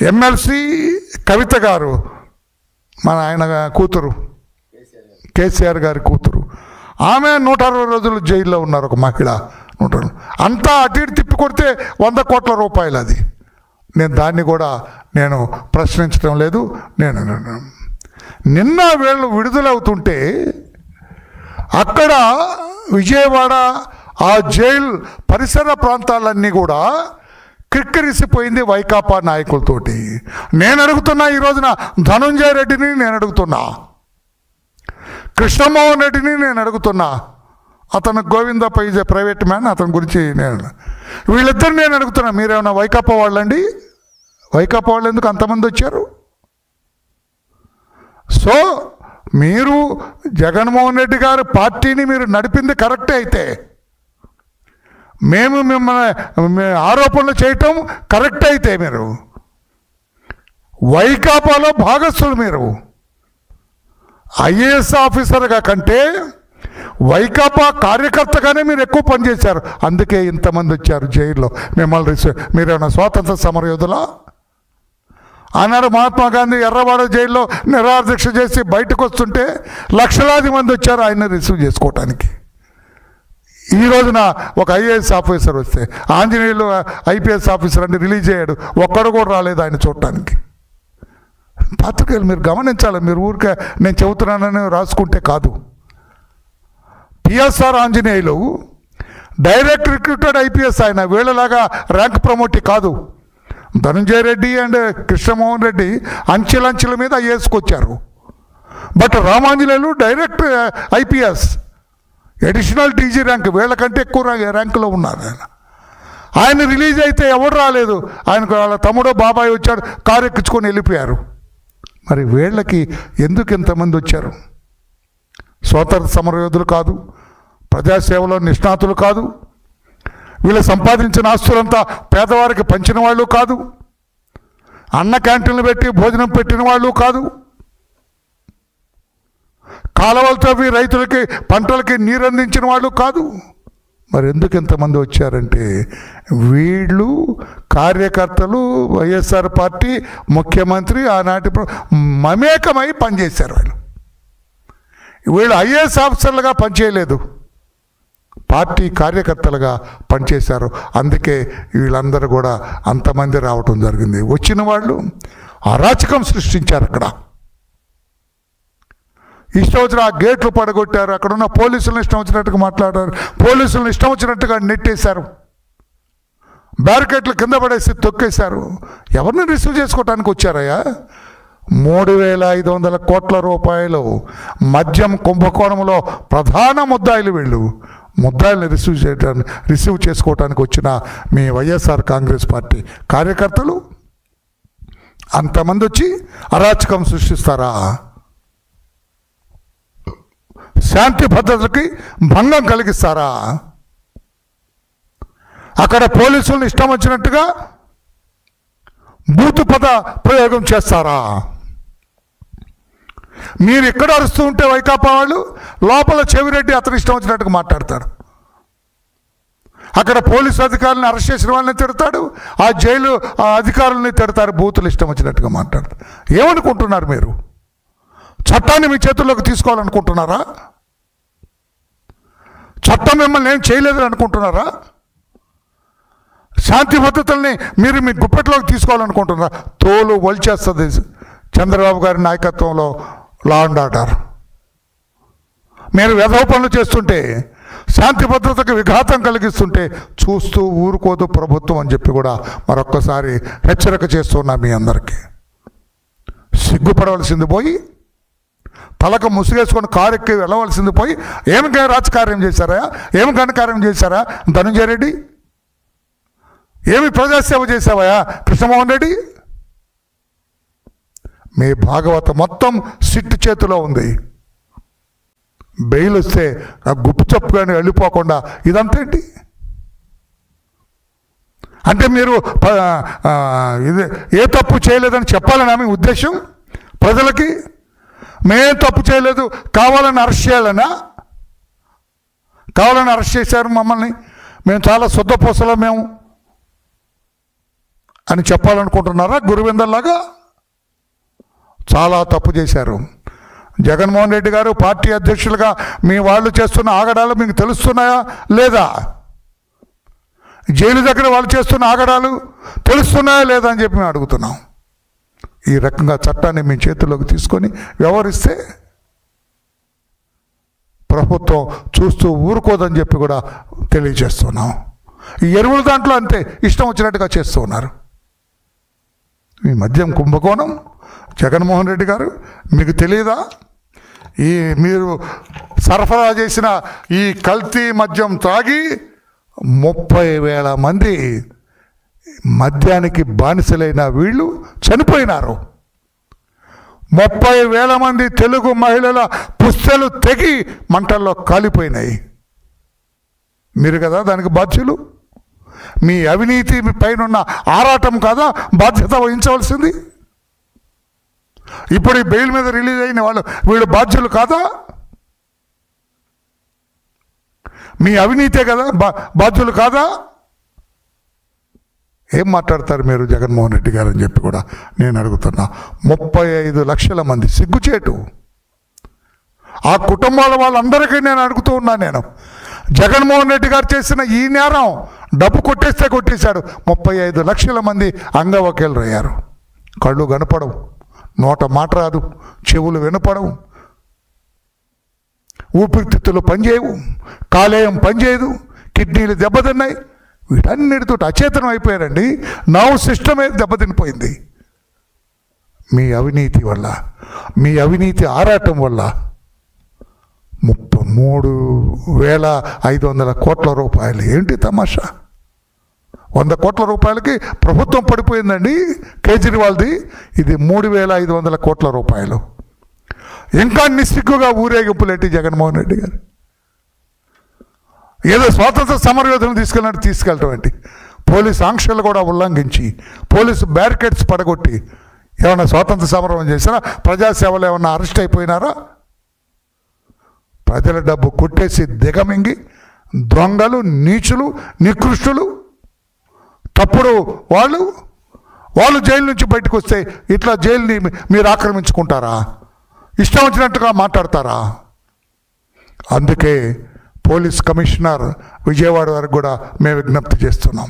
MLC కవిత గారు, మన ఆయన కూతురు, కేసీఆర్ గారి కూతురు, ఆమె 160 రోజులు జైల్లో ఉన్నారు. ఒక మహిళ 100 అంతా అటు ఇటు తిప్పి కొడితే 100 కోట్ల రూపాయలు. అది నేను దాన్ని కూడా నేను ప్రశ్నించడం లేదు. నేను నిన్న వీళ్ళు విడుదలవుతుంటే అక్కడ విజయవాడ ఆ జైలు పరిసర ప్రాంతాలన్నీ కూడా క్రిక్కిరిసిపోయింది వైకాపా నాయకులతోటి. నేను అడుగుతున్నా, ఈ రోజున ధనుంజయ రెడ్డిని నేను అడుగుతున్నా, కృష్ణమోహన్ రెడ్డిని నేను అడుగుతున్నా, అతను గోవింద ప్రైవేట్ మ్యాన్, అతని గురించి వీళ్ళిద్దరు నేను అడుగుతున్నా, మీరేమన్నా వైకాపా వాళ్ళండి? వైకాపా వాళ్ళు ఎందుకు అంతమంది వచ్చారు? సో మీరు జగన్మోహన్ రెడ్డి గారు పార్టీని మీరు నడిపింది కరెక్టే అయితే, మేము మిమ్మల్ని ఆరోపణలు చేయటం కరెక్ట్ అయితే, మీరు వైకాపాలో భాగస్థులు. మీరు ఐఏఎస్ ఆఫీసర్గా కంటే వైకాపా కార్యకర్తగానే మీరు ఎక్కువ పనిచేశారు. అందుకే ఇంతమంది వచ్చారు జైల్లో మిమ్మల్ని. మీరేమన్నా స్వాతంత్ర సమరయోధులా? ఆనాడు మహాత్మా గాంధీ ఎర్రవాడ జైల్లో నిరాహార దీక్ష చేసి బయటకు వస్తుంటే లక్షలాది మంది వచ్చారు ఆయన రిసీవ్ చేసుకోవటానికి. ఈ రోజున ఒక ఐఏఎస్ ఆఫీసర్ వస్తే, ఆంజనేయులు ఐపీఎస్ ఆఫీసర్ అంటే రిలీజ్ అయ్యాడు, ఒక్కడు కూడా రాలేదు ఆయన చూడటానికి. పాత్రికేయులు మీరు గమనించాలి, మీరు ఊరికే నేను చెబుతున్నానని రాసుకుంటే కాదు. PSR Anjaneyulu direct recruited IPS, ఆయన వీళ్ళలాగా ర్యాంక్ ప్రమోట్ కాదు. ధనుంజయ రెడ్డి అండ్ కృష్ణమోహన్ రెడ్డి అంచెలంచెల మీద ఐఏఎస్కి వచ్చారు. But Ramanjaneyulu direct IPS, additional DG rank, వీళ్ళకంటే ఎక్కువ ర్యాంకులో ఉన్నారు. ఆయన రిలీజ్ అయితే ఎవరు రాలేదు, ఆయనకు వాళ్ళ తమ్ముడో బాబాయ్ వచ్చాడు, కారు ఎక్కించుకొని వెళ్ళిపోయారు. మరి వీళ్ళకి ఎందుకు ఇంతమంది వచ్చారు? స్వాతంత్ర సమరయోధులు కాదు, ప్రజాసేవలో నిష్ణాతులు కాదు, వీళ్ళు సంపాదించిన ఆస్తులంతా పేదవారికి పంచిన వాళ్ళు కాదు, అన్న క్యాంటీన్లు పెట్టి భోజనం పెట్టిన వాళ్ళు కాదు, కాలువలు తవ్వి రైతులకి పంటలకి నీరు అందించిన వాళ్ళు కాదు. మరి ఎందుకు ఇంతమంది వచ్చారంటే వీళ్ళు కార్యకర్తలు, వైఎస్ఆర్ పార్టీ ముఖ్యమంత్రి ఆనాటి మమేకమై పనిచేశారు. వీళ్ళు ఐఏఎస్ ఆఫీసర్లుగా పనిచేయలేదు, పార్టీ కార్యకర్తలుగా పనిచేశారు. అందుకే వీళ్ళందరూ కూడా అంతమంది రావటం జరిగింది. వచ్చిన వాళ్ళు అరాచకం సృష్టించారు. అక్కడ ఇష్టం వచ్చిన ఆ గేట్లు పడగొట్టారు, అక్కడ ఉన్న పోలీసులను ఇష్టం వచ్చినట్టుగా మాట్లాడారు, పోలీసులను ఇష్టం వచ్చినట్టుగా నెట్టేశారు, బ్యారికేడ్లు కింద పడేసి తొక్కేశారు. ఎవరిని రిసీవ్ చేసుకోవటానికి వచ్చారయ్యా? 3,500 కోట్ల రూపాయలు మద్యం కుంభకోణంలో ప్రధాన ముద్దాయిలు వీళ్ళు. ముద్దాయిల్ని రిసీవ్ చేసుకోవటానికి వచ్చిన మీ వైఎస్ఆర్ కాంగ్రెస్ పార్టీ కార్యకర్తలు అంతమంది వచ్చి అరాచకం సృష్టిస్తారా? శాంతి భద్రతకి భంగం కలిగిస్తారా? అక్కడ పోలీసులను ఇష్టం వచ్చినట్టుగా బూతు పద ప్రయోగం చేస్తారా? మీరు ఎక్కడ అరుస్తూ ఉంటే వైకాపా వాళ్ళు లోపల చెవిరెడ్డి అతను ఇష్టం వచ్చినట్టుగా మాట్లాడతాడు. అక్కడ పోలీసు అధికారులను అరెస్ట్ చేసిన వాళ్ళని తిడతాడు, ఆ జైలు అధికారులని తిడతారు, బూతులు ఇష్టం వచ్చినట్టుగా మాట్లాడతారు. ఏమనుకుంటున్నారు మీరు? చట్టాన్ని మీ చేతుల్లోకి తీసుకోవాలనుకుంటున్నారా? చట్టం మిమ్మల్ని ఏం చేయలేదని అనుకుంటున్నారా? శాంతి భద్రతల్ని మీరు మీ గుప్పెట్లోకి తీసుకోవాలనుకుంటున్నారా? తోలు వలిచేస్తుంది చంద్రబాబు గారి నాయకత్వంలో లా అండ్ ఆర్డర్. మీరు వెధవ పనులు చేస్తుంటే, శాంతి భద్రతకు విఘాతం కలిగిస్తుంటే చూస్తూ ఊరుకోదు ప్రభుత్వం అని చెప్పి కూడా మరొక్కసారి హెచ్చరిక చేస్తున్నా మీ అందరికీ. సిగ్గుపడవలసింది పోయి, తలకు ముసుగేసుకొని కారు ఎక్కి వెళ్ళవలసింది పోయి, ఏమి రాజకార్యం చేశారా? ఏమి ఘనకార్యం చేశారా ధనుంజయ రెడ్డి? ఏమి ప్రజాసేవ చేసావా కృష్ణమోహన్ రెడ్డి? మీ భాగవతం మొత్తం సిట్టు చేతిలో ఉంది. బెయిల్ వస్తే ఆ గుప్పు చెప్పుకొని వెళ్ళిపోకుండా ఇదంతా ఏంటి? అంటే మీరు ఇది ఏ తప్పు చేయలేదని చెప్పాలని మీ ఉద్దేశం ప్రజలకి? మేం తప్పు చేయలేదు, కావాలని అరెస్ట్ చేయాలనా? కావాలని అరెస్ట్ చేశారు మమ్మల్ని, మేము చాలా శుద్ధపూసలో మేము అని చెప్పాలనుకుంటున్నారా? గురువిందల్లాగా చాలా తప్పు చేశారు. జగన్మోహన్ రెడ్డి గారు పార్టీ అధ్యక్షులుగా మీ వాళ్ళు చేస్తున్న ఆగడాలు మీకు తెలుస్తున్నాయా లేదా? జైలు దగ్గర వాళ్ళు చేస్తున్న ఆగడాలు తెలుస్తున్నాయా లేదా అని చెప్పి మేము అడుగుతున్నాం. ఈ రకంగా చట్టాన్ని మీ చేతుల్లోకి తీసుకొని వ్యవహరిస్తే ప్రభుత్వం చూస్తూ ఊరుకోదని చెప్పి కూడా తెలియజేస్తున్నాం. ఈ ఎరువుల దాంట్లో అంతే ఇష్టం వచ్చినట్టుగా చేస్తూ ఉన్నారు. ఈ మద్యం కుంభకోణం జగన్మోహన్ రెడ్డి గారు మీకు తెలియదా? మీరు సరఫరా చేసిన ఈ కల్తీ మద్యం తాగి 30,000 మంది మద్యానికి బానిసలైన వీళ్ళు చనిపోయినారు. 30,000 మంది తెలుగు మహిళల పుస్తలు తెగి మంటల్లో కాలిపోయినాయి. మీరు కదా దానికి బాధ్యులు. మీ అవినీతి పైన ఆరాటం కాదా బాధ్యత వహించవలసింది? ఇప్పుడు ఈ బెయిల్ మీద రిలీజ్ అయిన వీళ్ళు బాధ్యులు కాదా? మీ అవినీతే కదా బాధ్యులు కాదా? ఏం మాట్లాడతారు మీరు జగన్మోహన్ రెడ్డి గారు అని చెప్పి కూడా నేను అడుగుతున్నా. 35 లక్షల మంది, సిగ్గుచేటు. ఆ కుటుంబాల వాళ్ళందరికీ నేను అడుగుతూ ఉన్నాను. నేను జగన్మోహన్ రెడ్డి గారు చేసిన ఈ నేరం డబ్బు కొట్టేస్తే కొట్టేశాడు. 35 లక్షల మంది అంగవైకల్యులు అయ్యారు. కళ్ళు కనపడవు, నోట మాట రాదు, చెవులు వినపడవు, ఊపిరితిత్తులు పనిచేయవు, కాలేయం పనిచేయదు, కిడ్నీలు దెబ్బతిన్నాయి. వీటన్నిటితో అచేతనం అయిపోయారండి. నర్వ్ సిస్టమే దెబ్బతినిపోయింది. మీ అవినీతి వల్ల, మీ అవినీతి ఆరాటం వల్ల 33,500 కోట్ల రూపాయలు. ఏంటి తమాషా? 100 కోట్ల రూపాయలకి ప్రభుత్వం పడిపోయిందండి కేజ్రీవాల్ది. ఇది 3,500 కోట్ల రూపాయలు. ఇంకా నిస్సిగ్గుగా ఊరేగింపులేంటి జగన్మోహన్ రెడ్డి గారు? ఏదో స్వాతంత్ర సమరయోధులను తీసుకెళ్ళటం ఏంటి? పోలీసు ఆంక్షలు కూడా ఉల్లంఘించి, పోలీసు బ్యారికేడ్స్ పడగొట్టి ఏమన్నా స్వాతంత్ర సమరం చేసినా? ప్రజాసేవలు ఏమన్నా అరెస్ట్ అయిపోయినారా? ప్రజల డబ్బు కొట్టేసి దిగమింగి దొంగలు, నీచులు, నికృష్టులు, తప్పుడు వాళ్ళు జైలు నుంచి బయటకు వస్తే ఇట్లా జైలుని మీరు ఆక్రమించుకుంటారా? ఇష్టం వచ్చినట్టుగా మాట్లాడతారా? అందుకే పోలీస్ కమిషనర్ విజయవాడ వరకు కూడా మేము విజ్ఞప్తి చేస్తున్నాం.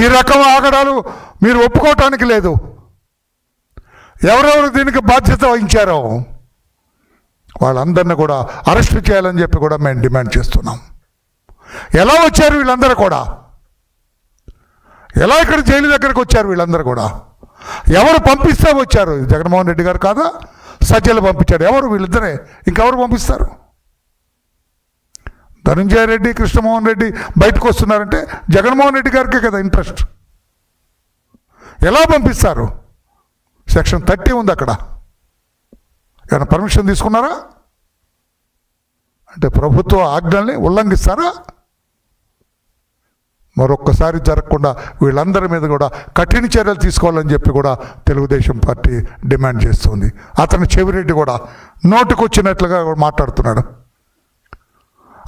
ఈ రకం ఆగడాలు మీరు ఒప్పుకోవటానికి లేదు. ఎవరెవరు దీనికి బాధ్యత వహించారో వాళ్ళందరినీ కూడా అరెస్ట్ చేయాలని చెప్పి కూడా మేము డిమాండ్ చేస్తున్నాం. ఎలా వచ్చారు వీళ్ళందరూ కూడా? ఎలా ఇక్కడ జైలు దగ్గరకు వచ్చారు వీళ్ళందరూ కూడా? ఎవరు పంపిస్తే వచ్చారు? జగన్మోహన్ రెడ్డి గారు కాదా? సజ్జలు పంపించారు. ఎవరు? వీళ్ళిద్దరే. ఇంకెవరు పంపిస్తారు? ధనంజయ రెడ్డి, కృష్ణమోహన్ రెడ్డి బయటకు వస్తున్నారంటే జగన్మోహన్ రెడ్డి గారికే కదా ఇంట్రెస్ట్. ఎలా పంపిస్తారు? సెక్షన్ 30 ఉంది అక్కడ. ఏమైనా పర్మిషన్ తీసుకున్నారా? అంటే ప్రభుత్వ ఆజ్ఞల్ని ఉల్లంఘిస్తారా? మరొక్కసారి జరగకుండా వీళ్ళందరి మీద కూడా కఠిన చర్యలు తీసుకోవాలని చెప్పి కూడా తెలుగుదేశం పార్టీ డిమాండ్ చేస్తుంది. అతను చెవిరెడ్డి కూడా నోటుకొచ్చినట్లుగా మాట్లాడుతున్నాడు.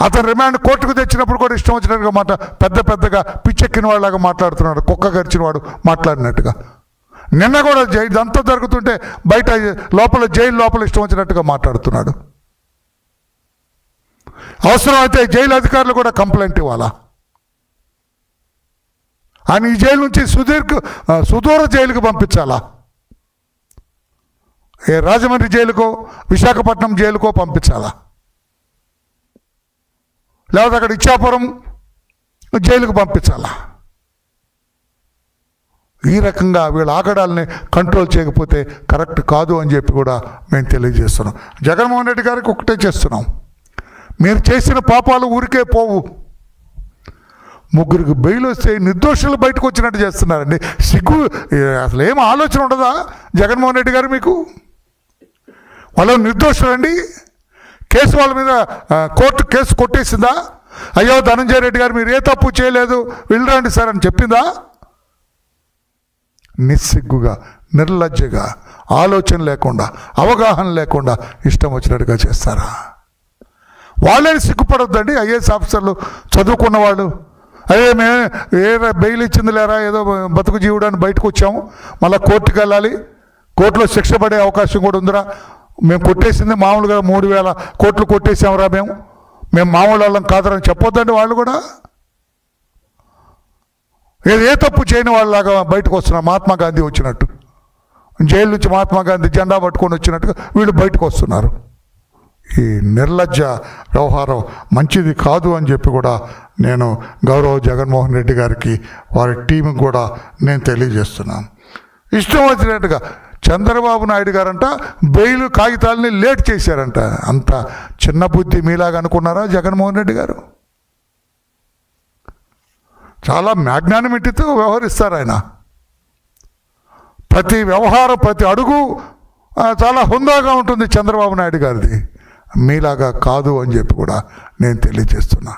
అతను రిమాండ్ కోర్టుకు తెచ్చినప్పుడు కూడా ఇష్టం వచ్చినట్టుగా పెద్దగా పిచ్చెక్కిన వాళ్ళలాగా మాట్లాడుతున్నాడు. కుక్క గరిచిన వాడు మాట్లాడినట్టుగా. నిన్న కూడా ఇదంతా జరుగుతుంటే బయట జైలు లోపల ఇష్టం వచ్చినట్టుగా మాట్లాడుతున్నాడు. అవసరమైతే జైలు అధికారులు కూడా కంప్లైంట్ ఇవ్వాలా? ఆయన ఈ జైలు నుంచి సుదూర జైలుకు పంపించాలా? ఏ రాజమండ్రి జైలుకో, విశాఖపట్నం జైలుకో పంపించాలా? లేకపోతే అక్కడ ఇచ్చాపురం జైలుకు పంపించాలా? ఈ రకంగా వీళ్ళ ఆగడాలని కంట్రోల్ చేయకపోతే కరెక్ట్ కాదు అని చెప్పి కూడా మేము తెలియజేస్తున్నాం. జగన్మోహన్ రెడ్డి గారికి ఒకటే చేస్తున్నాం. మీరు చేసిన పాపాలు ఊరికే పోవు. 3 బెయిల్ వస్తే నిర్దోషులు బయటకు వచ్చినట్టు చేస్తున్నారండి. సిగ్గు అసలు ఏం ఆలోచన ఉండదా జగన్మోహన్ రెడ్డి గారు మీకు? వాళ్ళు నిర్దోషులండి. కేసు వాళ్ళ మీద కోర్టు కేసు కొట్టేసిందా? అయ్యో ధనంజయ రెడ్డి గారు మీరు ఏ తప్పు చేయలేదు, వెళ్ళరండి సార్ అని చెప్పిందా? నిస్సిగ్గుగా, నిర్లజ్జగా, ఆలోచన లేకుండా, అవగాహన లేకుండా ఇష్టం వచ్చినట్టుగా చేస్తారా? వాళ్ళని సిగ్గుపడొద్దండి. ఐఏఎస్ ఆఫీసర్లు, చదువుకున్న వాళ్ళు, అదే మేము బెయిల్ ఇచ్చింది లేరా, ఏదో బతుకు జీవుడాన్ని బయటకు వచ్చాము, మళ్ళీ కోర్టుకు వెళ్ళాలి, కోర్టులో శిక్ష పడే అవకాశం కూడా ఉందిరా, మేము కొట్టేసింది మామూలుగా 3,000 కోట్లు కొట్టేసామురా, మేము మామూలు వాళ్ళం కాదురని చెప్పొద్దండి. వాళ్ళు కూడా ఏ తప్పు చేయని వాళ్ళలాగా బయటకు వస్తున్నారు. మహాత్మా గాంధీ వచ్చినట్టు, జైలు నుంచి మహాత్మా గాంధీ జెండా పట్టుకొని వచ్చినట్టుగా వీళ్ళు బయటకు వస్తున్నారు. ఈ నిర్లజ్జ వ్యవహారం మంచిది కాదు అని చెప్పి కూడా నేను గౌరవ జగన్మోహన్ రెడ్డి గారికి, వారి టీంకి కూడా నేను తెలియజేస్తున్నాను. ఇష్టం వచ్చినట్టుగా చంద్రబాబు నాయుడు గారంట బెయిల్ కాగితాలని లేట్ చేశారంట. అంత చిన్న బుద్ధి మీలాగా అనుకున్నారా జగన్మోహన్ రెడ్డి గారు? చాలా మ్యాగ్నానిమిటీతో వ్యవహరిస్తారు ఆయన. ప్రతి వ్యవహారం, ప్రతి అడుగు చాలా హుందాగా ఉంటుంది చంద్రబాబు నాయుడు గారిది. మీలాగా కాదు అని చెప్పి కూడా నేను తెలియజేస్తున్నా.